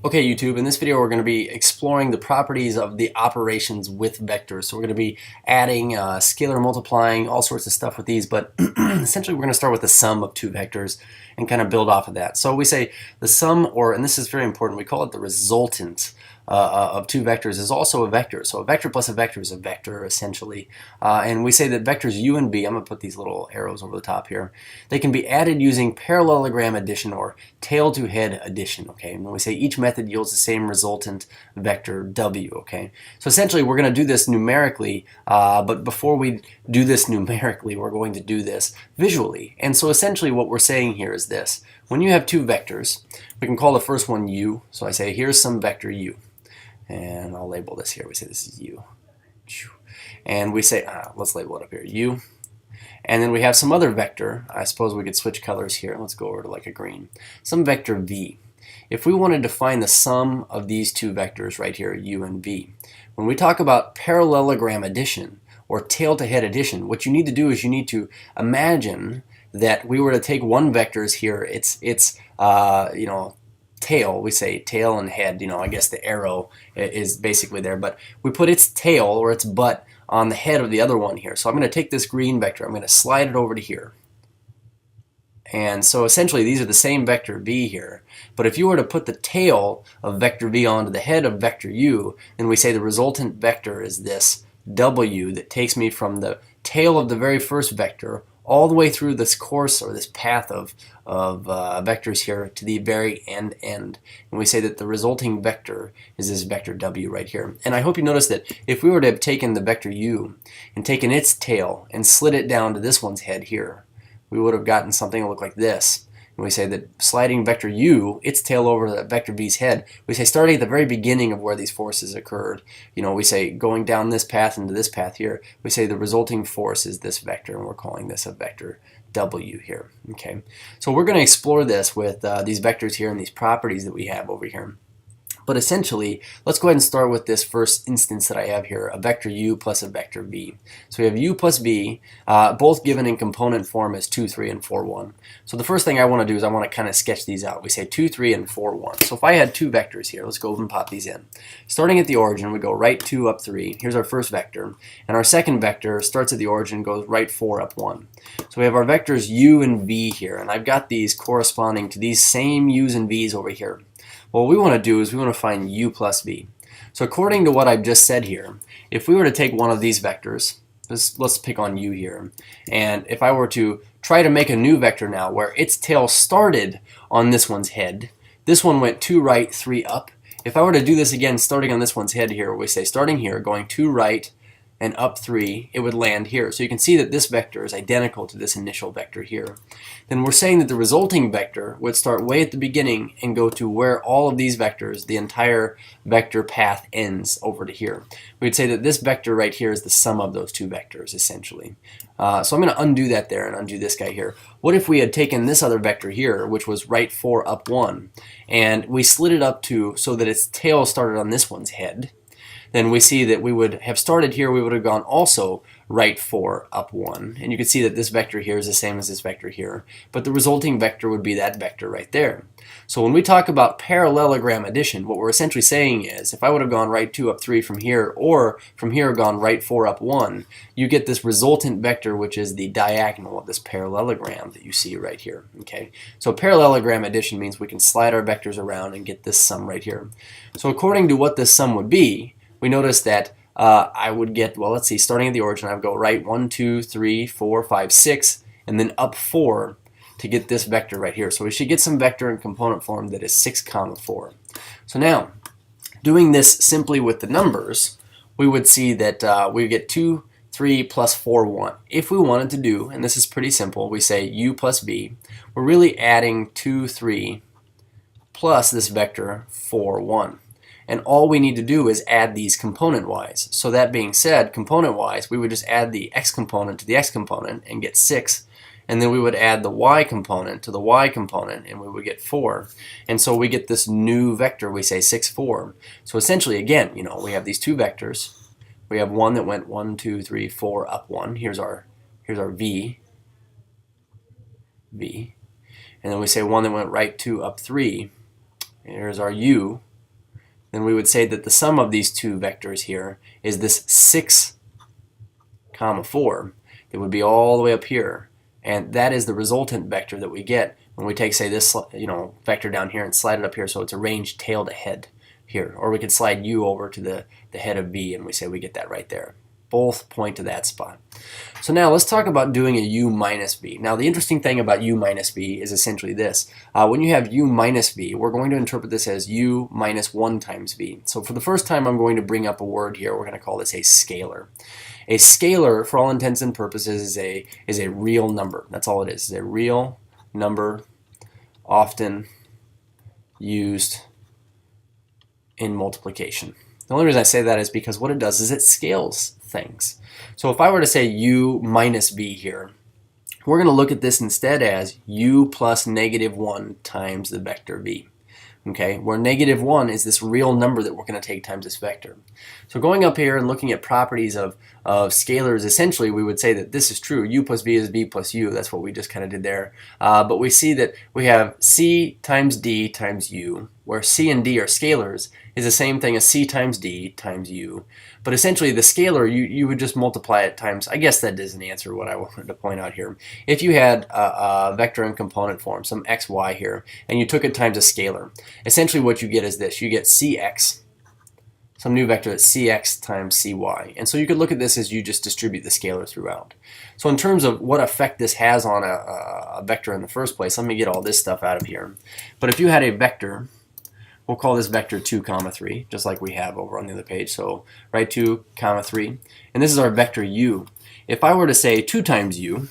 Okay, YouTube, in this video we're going to be exploring the properties of the operations with vectors. So we're going to be adding, scalar multiplying, all sorts of stuff with these, but essentially we're going to start with the sum of two vectors and kind of build off of that. So we say the sum, and this is very important, we call it the resultant of two vectors is also a vector. So a vector plus a vector is a vector, essentially. And we say that vectors u and b, I'm going to put these little arrows over the top here, they can be added using parallelogram addition or tail to head addition, okay? And when we say each method yields the same resultant vector w, okay? So essentially we're going to do this numerically, but before we do this numerically, we're going to do this visually. And so essentially what we're saying here is this. When you have two vectors, we can call the first one u. So I say here's some vector u. And I'll label this here. We say this is u. And we say, let's label it up here, u. And then we have some other vector. I suppose we could switch colors here. Let's go over to like a green. Some vector v. If we wanted to find the sum of these two vectors right here, u and v, when we talk about parallelogram addition or tail-to-head addition, what you need to do is you need to imagine that we were to take one vector's here, its tail, we say tail and head, I guess the arrow is basically there, but we put its tail or its butt on the head of the other one here. So I'm going to take this green vector, I'm going to slide it over to here. And so essentially these are the same vector v here, but if you were to put the tail of vector v onto the head of vector u, then we say the resultant vector is this w that takes me from the tail of the very first vector all the way through this course or this path of vectors here to the very end. And we say that the resulting vector is this vector w right here. And I hope you notice that if we were to have taken the vector u and taken its tail and slid it down to this one's head here, we would have gotten something that looked like this. And we say that sliding vector u, its tail over the vector v's head, we say starting at the very beginning of where these forces occurred, we say going down this path into this path here, we say the resulting force is this vector, and we're calling this a vector w here. Okay, so we're going to explore this with these vectors here and these properties that we have over here. But essentially, let's go ahead and start with this first instance that I have here, a vector u plus a vector v. So we have u plus v, both given in component form as 2, 3, and 4, 1. So the first thing I want to do is I want to kind of sketch these out. We say 2, 3, and 4, 1. So if I had two vectors here, let's go over and pop these in. Starting at the origin, we go right 2 up 3. Here's our first vector. And our second vector starts at the origin and goes right 4 up 1. So we have our vectors u and v here, and I've got these corresponding to these same u's and v's over here. What we want to do is we want to find u plus v. So according to what I've just said here, if we were to take one of these vectors, let's pick on u here, and if I were to try to make a new vector now where its tail started on this one's head, this one went 2 right, 3 up. If I were to do this again starting on this one's head here, we say starting here, going 2 right, and up 3, it would land here. So you can see that this vector is identical to this initial vector here. Then we're saying that the resulting vector would start way at the beginning and go to where all of these vectors, the entire vector path ends over to here. We'd say that this vector right here is the sum of those two vectors, essentially. So I'm going to undo that there and undo this guy here. What if we had taken this other vector here, which was right 4 up 1, and we slid it up to so that its tail started on this one's head? Then we see that we would have started here, we would have gone also right 4 up 1. And you can see that this vector here is the same as this vector here. But the resulting vector would be that vector right there. So when we talk about parallelogram addition, what we're essentially saying is if I would have gone right 2 up 3 from here, or from here gone right 4 up 1, you get this resultant vector, which is the diagonal of this parallelogram that you see right here. Okay, so parallelogram addition means we can slide our vectors around and get this sum right here. So according to what this sum would be, we notice that I would get, well, let's see, starting at the origin, I would go right 1, 2, 3, 4, 5, 6, and then up 4 to get this vector right here. So we should get some vector in component form that is 6, 4. So now, doing this simply with the numbers, we would see that we get 2, 3 plus 4, 1. If we wanted to do, and this is pretty simple, we say u plus v, we're really adding 2, 3 plus this vector 4, 1. And all we need to do is add these component-wise. So that being said, component-wise, we would just add the x component to the x component and get 6. And then we would add the y component to the y component and we would get 4. And so we get this new vector, we say 6, 4. So essentially, again, we have these two vectors. We have one that went 1, 2, 3, 4 up 1. Here's our v. And then we say one that went right 2 up 3. Here's our u. then we would say that the sum of these two vectors here is this 6, 4 that would be all the way up here. And that is the resultant vector that we get when we take, say, this vector down here and slide it up here so it's arranged tail to head here. Or we could slide u over to the head of v, and we say we get that right there. Both point to that spot. So now let's talk about doing a u minus v. Now the interesting thing about u minus v is essentially this. When you have u minus v, we're going to interpret this as u minus 1 times v. So for the first time I'm going to bring up a word here. We're going to call this a scalar. A scalar, for all intents and purposes, is a real number. That's all it is. It's a real number often used in multiplication. The only reason I say that is because what it does is it scales things. So if I were to say u minus v here, we're going to look at this instead as u plus -1 times the vector v. Okay, where -1 is this real number that we're going to take times this vector. So going up here and looking at properties of scalars, essentially we would say that this is true. U plus v is v plus u. That's what we just kind of did there. But we see that we have c times d times u, where c and d are scalars, is the same thing as c times d times u. But essentially the scalar, you would just multiply it times, I guess that doesn't answer what I wanted to point out here. If you had a vector in component form, some x, y here, and you took it times a scalar, essentially what you get is this. You get cx, some new vector that's cx times cy. And so you could look at this as you just distribute the scalar throughout. So in terms of what effect this has on a vector in the first place, let me get all this stuff out of here. But if you had a vector, we'll call this vector 2, 3, just like we have over on the other page. So write 2, 3, and this is our vector u. If I were to say 2 times u,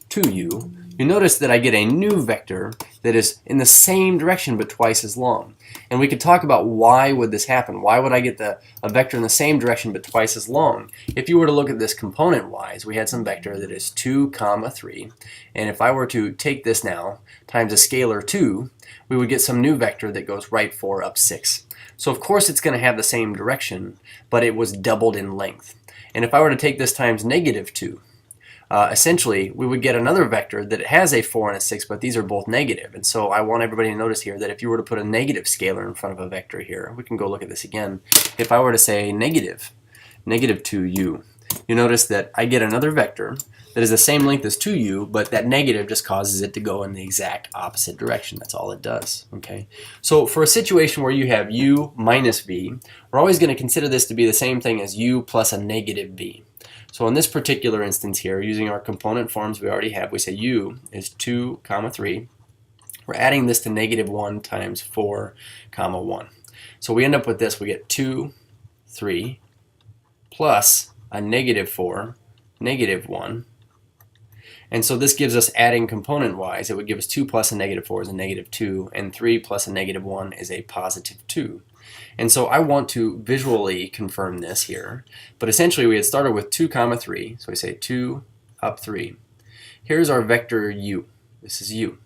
2u, you notice that I get a new vector that is in the same direction but twice as long. And we could talk about why would this happen. Why would I get a vector in the same direction but twice as long? If you were to look at this component-wise, we had some vector that is 2, 3, and if I were to take this now times a scalar 2, we would get some new vector that goes right 4 up 6. So of course it's going to have the same direction, but it was doubled in length. And if I were to take this times -2, essentially we would get another vector that has a 4 and a 6, but these are both negative. And so I want everybody to notice here that if you were to put a negative scalar in front of a vector here, we can go look at this again. If I were to say -2u, you notice that I get another vector that is the same length as 2u, but that negative just causes it to go in the exact opposite direction. That's all it does. Okay. So for a situation where you have u minus v, we're always going to consider this to be the same thing as u plus a -v. So in this particular instance here, using our component forms we already have, we say u is 2, 3. We're adding this to -1 times 4, 1. So we end up with this. We get 2, 3 plus a -4, -1. And so this gives us, adding component-wise, it would give us 2 plus a -4 is a -2, and 3 plus a -1 is a +2. And so I want to visually confirm this here. But essentially we had started with 2, 3, so we say 2 up 3. Here's our vector u. This is u.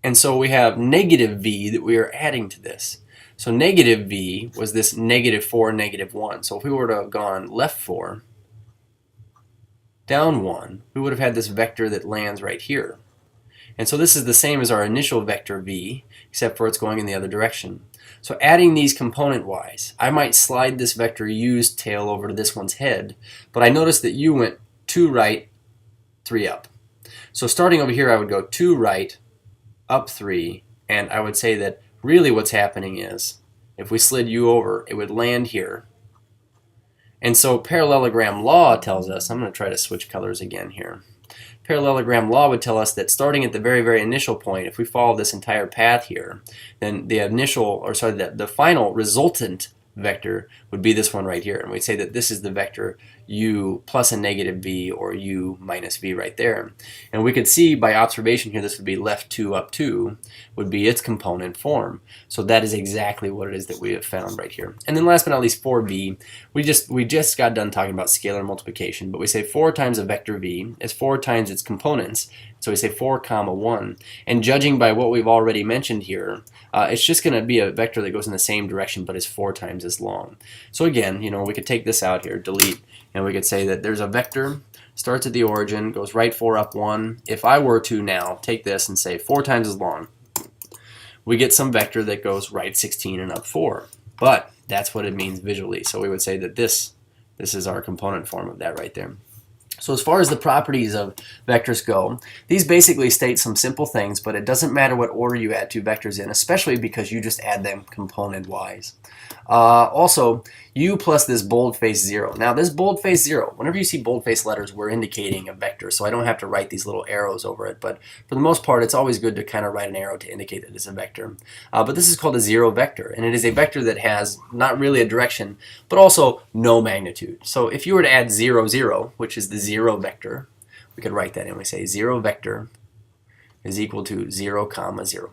And so we have -v that we are adding to this. So -v was this -4, -1. So if we were to have gone left 4, down 1, we would have had this vector that lands right here. And so this is the same as our initial vector v, except for it's going in the other direction. So adding these component-wise, I might slide this vector u's tail over to this one's head, but I noticed that u went 2 right, 3 up. So starting over here, I would go 2 right, up 3, and I would say that really what's happening is, if we slid u over, it would land here. And so parallelogram law tells us, I'm going to try to switch colors again here. Parallelogram law would tell us that starting at the very, very initial point, if we follow this entire path here, then the final resultant vector would be this one right here. And we'd say that this is the vector u plus a -v or u minus v right there. And we could see by observation here, this would be left 2 up 2 would be its component form. So that is exactly what it is that we have found right here. And then last but not least, 4v. We just got done talking about scalar multiplication, but we say 4 times a vector v is 4 times its components. So we say 4, 1. And judging by what we've already mentioned here, it's just going to be a vector that goes in the same direction but is 4 times as long. So again, we could take this out here, delete, and we could say that there's a vector, starts at the origin, goes right 4 up 1. If I were to now take this and say 4 times as long, we get some vector that goes right 16 and up 4. But that's what it means visually. So we would say that this is our component form of that right there. So as far as the properties of vectors go, these basically state some simple things, but it doesn't matter what order you add two vectors in, especially because you just add them component-wise. Also, u plus this boldface 0. Now this boldface 0, whenever you see boldface letters, we're indicating a vector, so I don't have to write these little arrows over it, but for the most part, it's always good to kind of write an arrow to indicate that it's a vector. But this is called a 0 vector, and it is a vector that has not really a direction, but also no magnitude. So if you were to add 0, 0, which is the 0 vector, we could write that in. We say 0 vector is equal to 0, comma 0.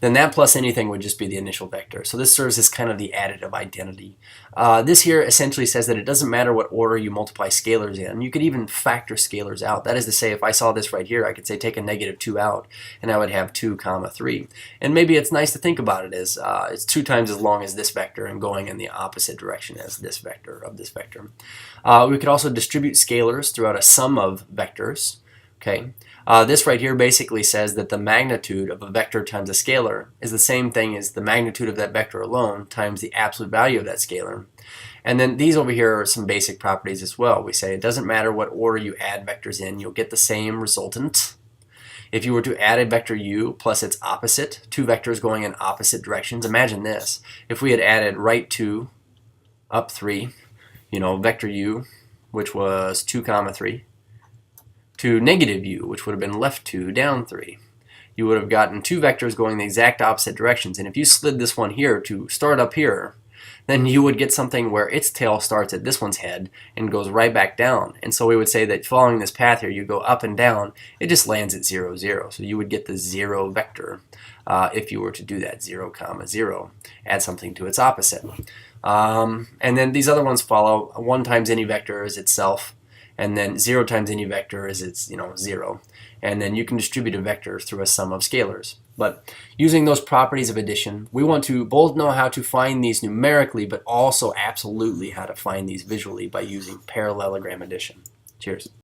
Then that plus anything would just be the initial vector. So this serves as kind of the additive identity. This here essentially says that it doesn't matter what order you multiply scalars in. You could even factor scalars out. That is to say, if I saw this right here, I could say take a negative 2 out, and I would have 2, comma 3. And maybe it's nice to think about it as it's 2 times as long as this vector and going in the opposite direction as this vector of this vector. We could also distribute scalars throughout a sum of vectors. Okay. This right here basically says that the magnitude of a vector times a scalar is the same thing as the magnitude of that vector alone times the absolute value of that scalar. And then these over here are some basic properties as well. We say it doesn't matter what order you add vectors in, you'll get the same resultant. If you were to add a vector u plus its opposite, two vectors going in opposite directions, imagine this. If we had added right 2, up 3, vector u, which was 2, comma 3, to negative u, which would have been left 2, down 3. You would have gotten two vectors going the exact opposite directions. And if you slid this one here to start up here, then you would get something where its tail starts at this one's head and goes right back down. And so we would say that following this path here, you go up and down, it just lands at 0, 0. So you would get the 0 vector if you were to do that, 0, comma 0, add something to its opposite. And then these other ones follow. 1 times any vector is itself, and then 0 times any vector is its 0. And then you can distribute a vector through a sum of scalars. But using those properties of addition, we want to both know how to find these numerically, but also absolutely how to find these visually by using parallelogram addition. Cheers.